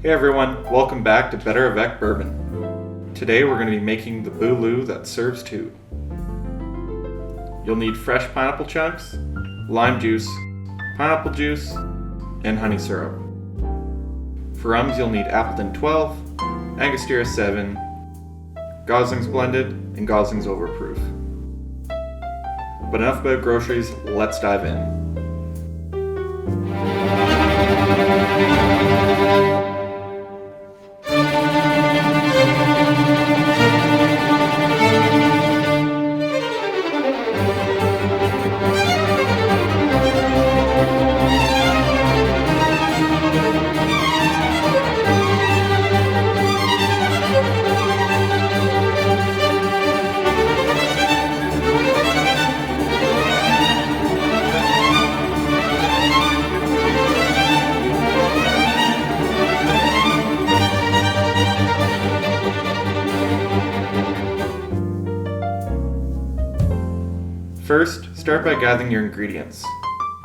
Hey everyone, welcome back to BetterAvecBourbon. Today we're going to be making the Boo Loo that serves two. You'll need fresh pineapple chunks, lime juice, pineapple juice, and honey syrup. For rums you'll need Appleton 12, Angostura 7, Gosling's blended, and Gosling's overproof. But enough about groceries, let's dive in. First, start by gathering your ingredients.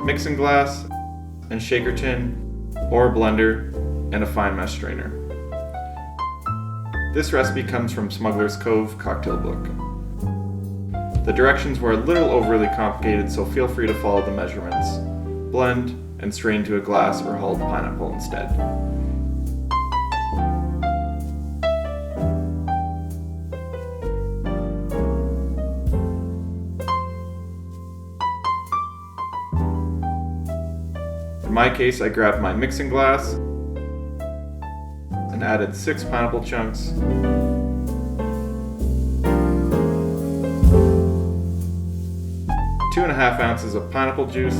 Mixing glass, and shaker tin, or a blender, and a fine mesh strainer. This recipe comes from Smuggler's Cove cocktail book. The directions were a little overly complicated, so feel free to follow the measurements. Blend and strain to a glass or hulled pineapple instead. In my case, I grabbed my mixing glass and added 6 pineapple chunks, 2.5 ounces of pineapple juice,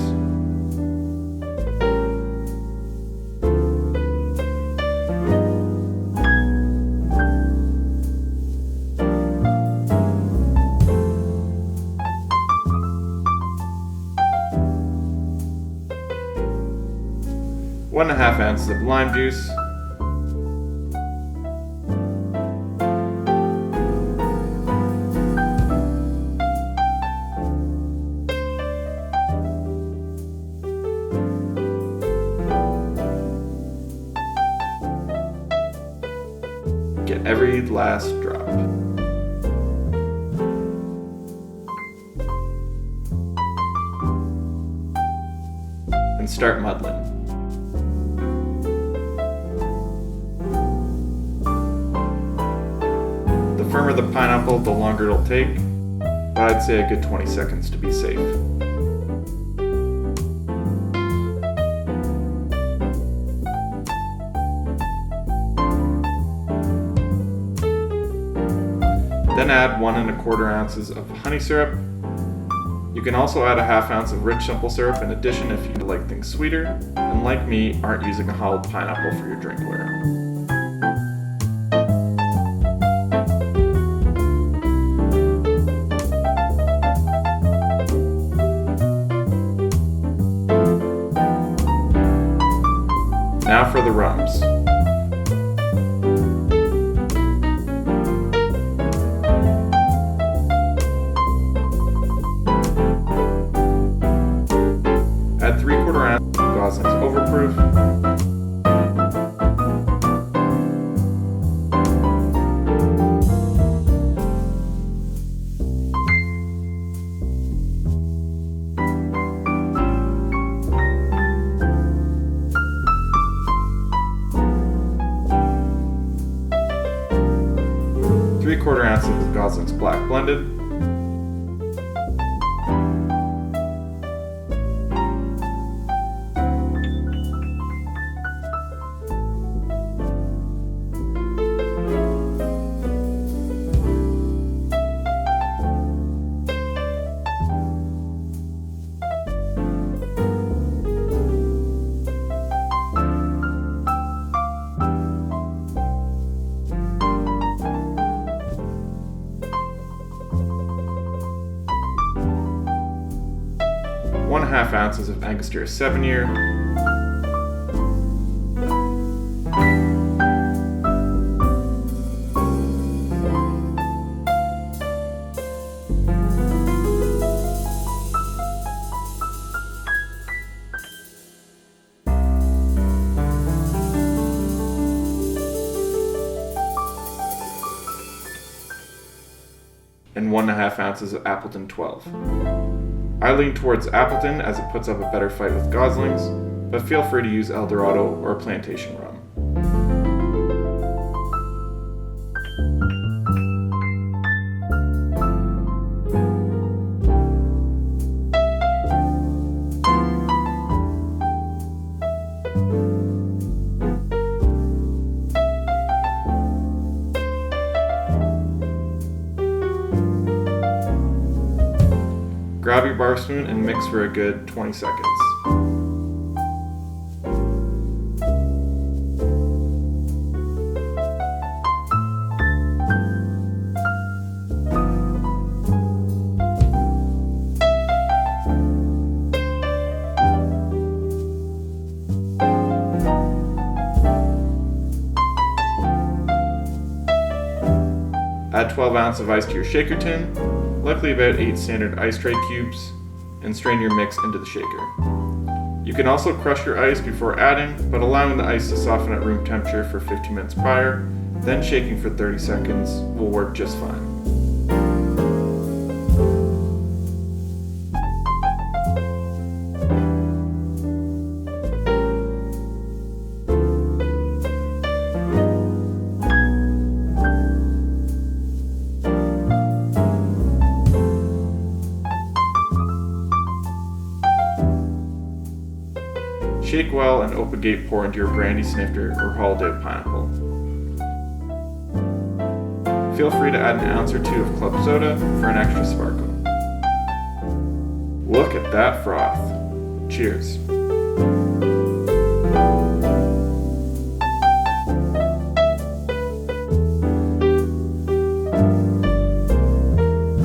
one and a half ounces of lime juice, get every last drop. And start muddling. The firmer the pineapple, the longer it'll take, but I'd say a good 20 seconds to be safe. Then add 1¼ ounces of honey syrup. You can also add a ½ ounce of rich simple syrup in addition if you like things sweeter, and like me, aren't using a hulled pineapple for your drinkware. Now for the rums. Add 3/4 ounce of Gosling's overproof, ¾ ounces of Gosling's black blended, ½ ounces of Angostura 7-year, 1.5 ounces of Appleton 12. I lean towards Appleton as it puts up a better fight with Gosling's, but feel free to use Eldorado or Plantation rum. Grab your bar spoon and mix for a good 20 seconds. Add 12 ounces of ice to your shaker tin, likely about 8 standard ice tray cubes, and strain your mix into the shaker. You can also crush your ice before adding, but allowing the ice to soften at room temperature for 15 minutes prior, then shaking for 30 seconds will work just fine. Shake well and open gate pour into your brandy snifter or hollowed out pineapple. Feel free to add an ounce or two of club soda for an extra sparkle. Look at that froth. Cheers.